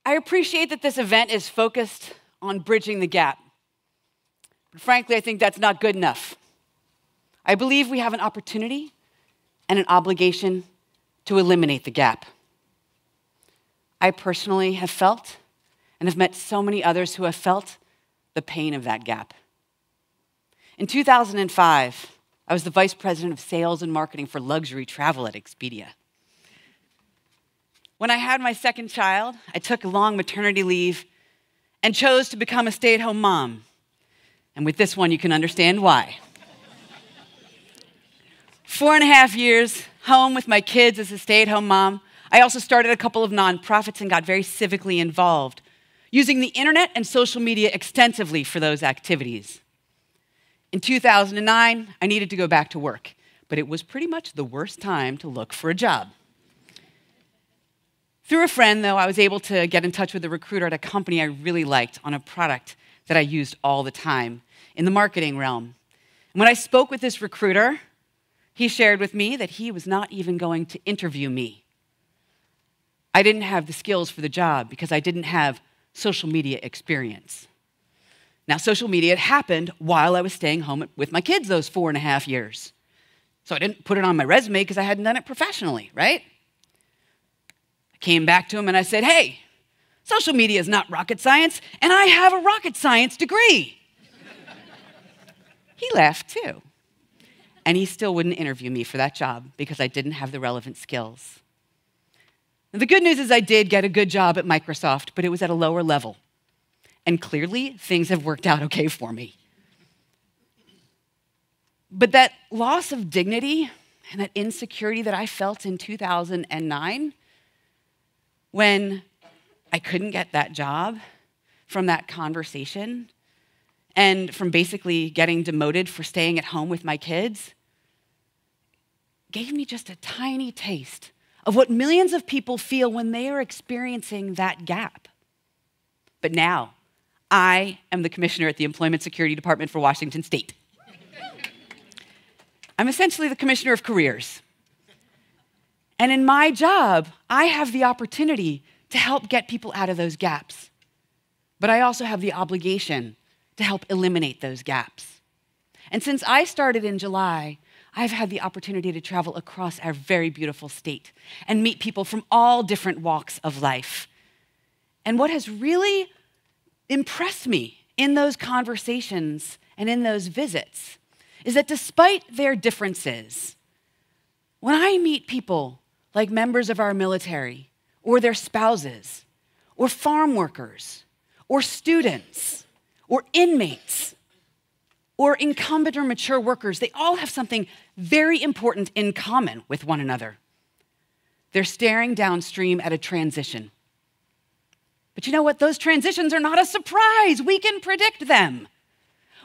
I appreciate that this event is focused on bridging the gap. But frankly, I think that's not good enough. I believe we have an opportunity and an obligation to eliminate the gap. I personally have felt and have met so many others who have felt the pain of that gap. In 2005, I was the vice president of sales and marketing for luxury travel at Expedia. When I had my second child, I took a long maternity leave and chose to become a stay-at-home mom. And with this one, you can understand why. 4.5 years home with my kids as a stay-at-home mom. I also started a couple of nonprofits and got very civically involved, using the internet and social media extensively for those activities. In 2009, I needed to go back to work, but it was pretty much the worst time to look for a job. Through a friend, though, I was able to get in touch with a recruiter at a company I really liked on a product that I used all the time in the marketing realm. And when I spoke with this recruiter, he shared with me that he was not even going to interview me. I didn't have the skills for the job because I didn't have social media experience. Now, social media had happened while I was staying home with my kids those 4.5 years. So I didn't put it on my resume because I hadn't done it professionally, right? I came back to him and I said, hey, social media is not rocket science, and I have a rocket science degree. He laughed too. And he still wouldn't interview me for that job because I didn't have the relevant skills. And the good news is I did get a good job at Microsoft, but it was at a lower level. And clearly, things have worked out okay for me. But that loss of dignity and that insecurity that I felt in 2009, when I couldn't get that job from that conversation, and from basically getting demoted for staying at home with my kids, gave me just a tiny taste of what millions of people feel when they are experiencing that gap. But now, I am the commissioner at the Employment Security Department for Washington State. I'm essentially the commissioner of careers. And in my job, I have the opportunity to help get people out of those gaps. But I also have the obligation to help eliminate those gaps. And since I started in July, I've had the opportunity to travel across our very beautiful state and meet people from all different walks of life. And what has really impressed me in those conversations and in those visits is that despite their differences, when I meet people like members of our military or their spouses or farm workers or students or inmates or incumbent or mature workers, they all have something very important in common with one another. They're staring downstream at a transition. But you know what? Those transitions are not a surprise. We can predict them.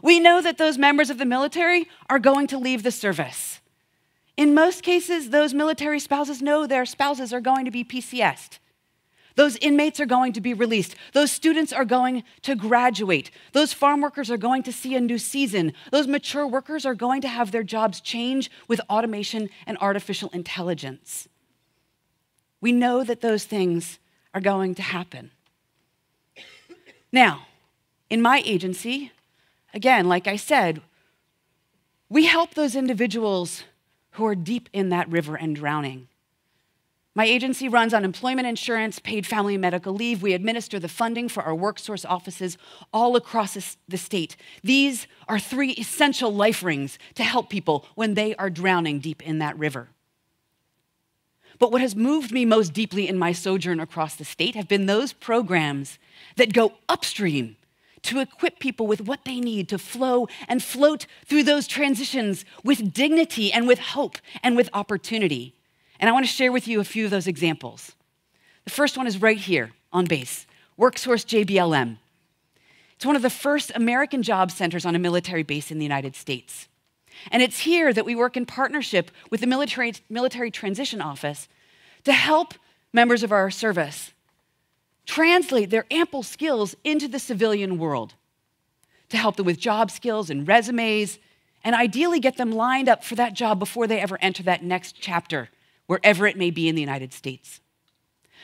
We know that those members of the military are going to leave the service. In most cases, those military spouses know their spouses are going to be PCS'd. Those inmates are going to be released. Those students are going to graduate. Those farm workers are going to see a new season. Those mature workers are going to have their jobs change with automation and artificial intelligence. We know that those things are going to happen. Now, in my agency, again, like I said, we help those individuals who are deep in that river and drowning. My agency runs unemployment insurance, paid family and medical leave. We administer the funding for our WorkSource offices all across the state. These are 3 essential life rings to help people when they are drowning deep in that river. But what has moved me most deeply in my sojourn across the state have been those programs that go upstream to equip people with what they need to flow and float through those transitions with dignity and with hope and with opportunity. And I want to share with you a few of those examples. The first one is right here on base, WorkSource JBLM. It's one of the first American job centers on a military base in the United States. And it's here that we work in partnership with the Military Transition Office to help members of our service translate their ample skills into the civilian world, to help them with job skills and resumes, and ideally get them lined up for that job before they ever enter that next chapter, wherever it may be in the United States.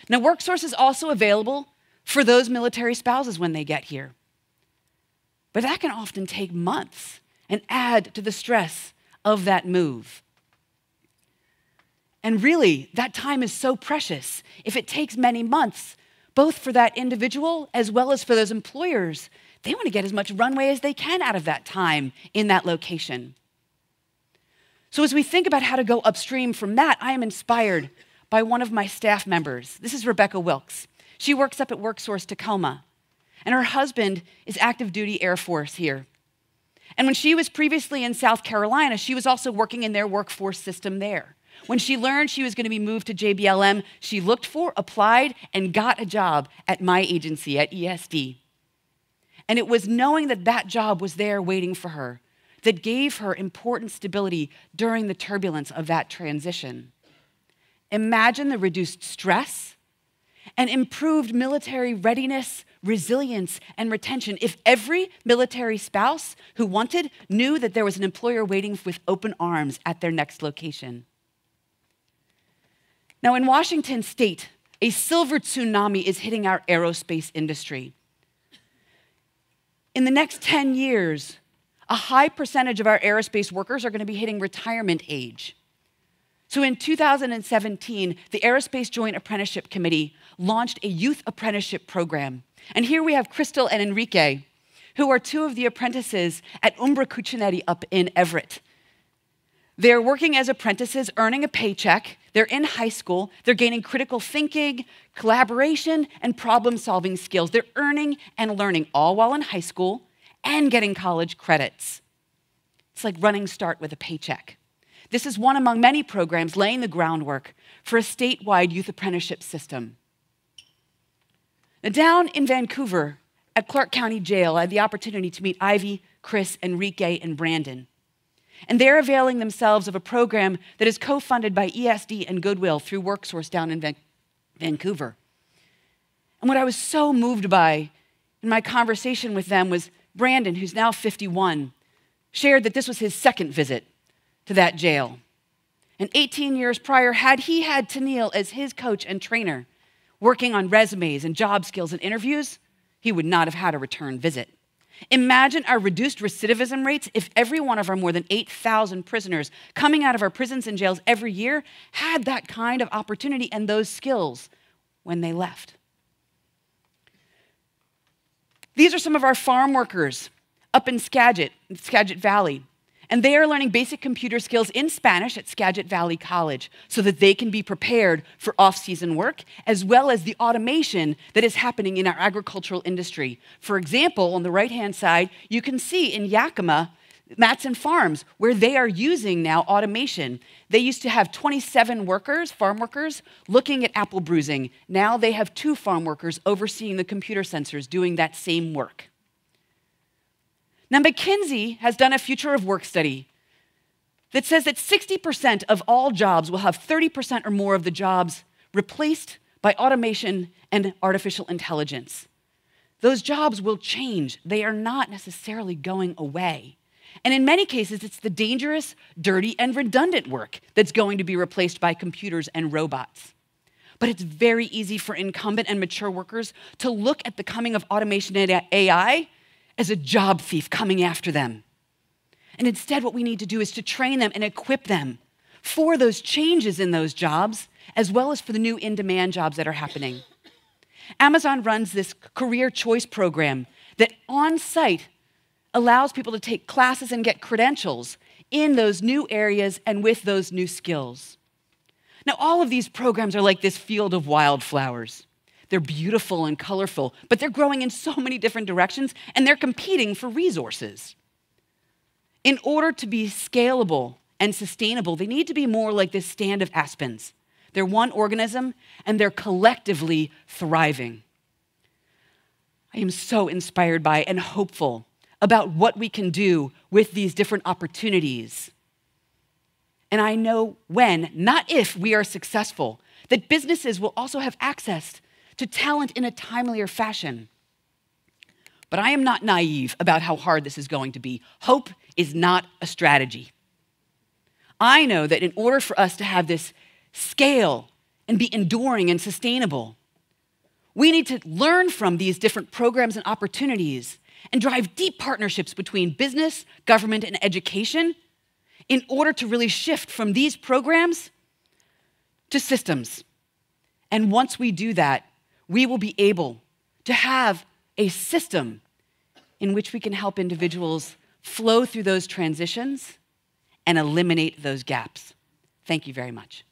Now, WorkSource is also available for those military spouses when they get here. But that can often take months and add to the stress of that move. And really, that time is so precious. If it takes many months, both for that individual as well as for those employers, they want to get as much runway as they can out of that time in that location. So as we think about how to go upstream from that, I am inspired by one of my staff members. This is Rebecca Wilkes. She works up at TEDxTacoma, and her husband is active duty Air Force here. And when she was previously in South Carolina, she was also working in their workforce system there. When she learned she was going to be moved to JBLM, she looked for, applied, and got a job at my agency, at ESD. And it was knowing that that job was there waiting for her that gave her important stability during the turbulence of that transition. Imagine the reduced stress and improved military readiness, resilience, and retention if every military spouse who wanted knew that there was an employer waiting with open arms at their next location. Now, in Washington state, a silver tsunami is hitting our aerospace industry. In the next 10 years, a high percentage of our aerospace workers are going to be hitting retirement age. So in 2017, the Aerospace Joint Apprenticeship Committee launched a youth apprenticeship program. And here we have Crystal and Enrique, who are two of the apprentices at Umbra Cucinetti up in Everett. They're working as apprentices, earning a paycheck. They're in high school. They're gaining critical thinking, collaboration, and problem-solving skills. They're earning and learning all while in high school and getting college credits. It's like running start with a paycheck. This is one among many programs laying the groundwork for a statewide youth apprenticeship system. Now, down in Vancouver at Clark County Jail, I had the opportunity to meet Ivy, Chris, Enrique, and Brandon. And they're availing themselves of a program that is co-funded by ESD and Goodwill through WorkSource down in Vancouver. And what I was so moved by in my conversation with them was Brandon, who's now 51, shared that this was his second visit to that jail. And 18 years prior, had he had Tennille as his coach and trainer, working on resumes and job skills and interviews, he would not have had a return visit. Imagine our reduced recidivism rates if every one of our more than 8,000 prisoners coming out of our prisons and jails every year had that kind of opportunity and those skills when they left. These are some of our farm workers up in Skagit Valley. And they are learning basic computer skills in Spanish at Skagit Valley College so that they can be prepared for off-season work, as well as the automation that is happening in our agricultural industry. For example, on the right-hand side, you can see in Yakima, Matson Farms, where they are using now automation. They used to have 27 workers, farm workers, looking at apple bruising. Now they have 2 farm workers overseeing the computer sensors doing that same work. Now, McKinsey has done a future of work study that says that 60% of all jobs will have 30% or more of the jobs replaced by automation and artificial intelligence. Those jobs will change. They are not necessarily going away. And in many cases, it's the dangerous, dirty, and redundant work that's going to be replaced by computers and robots. But it's very easy for incumbent and mature workers to look at the coming of automation and AI as a job thief coming after them. And instead, what we need to do is to train them and equip them for those changes in those jobs, as well as for the new in-demand jobs that are happening. Amazon runs this career choice program that on-site allows people to take classes and get credentials in those new areas and with those new skills. Now, all of these programs are like this field of wildflowers. They're beautiful and colorful, but they're growing in so many different directions, and they're competing for resources. In order to be scalable and sustainable, they need to be more like this stand of aspens. They're one organism, and they're collectively thriving. I am so inspired by and hopeful about what we can do with these different opportunities. And I know when, not if, we are successful, that businesses will also have access to talent in a timelier fashion. But I am not naive about how hard this is going to be. Hope is not a strategy. I know that in order for us to have this scale and be enduring and sustainable, We need to learn from these different programs and opportunities and drive deep partnerships between business, government, and education in order to really shift from these programs to systems. And once we do that, we will be able to have a system in which we can help individuals flow through those transitions and eliminate those gaps. Thank you very much.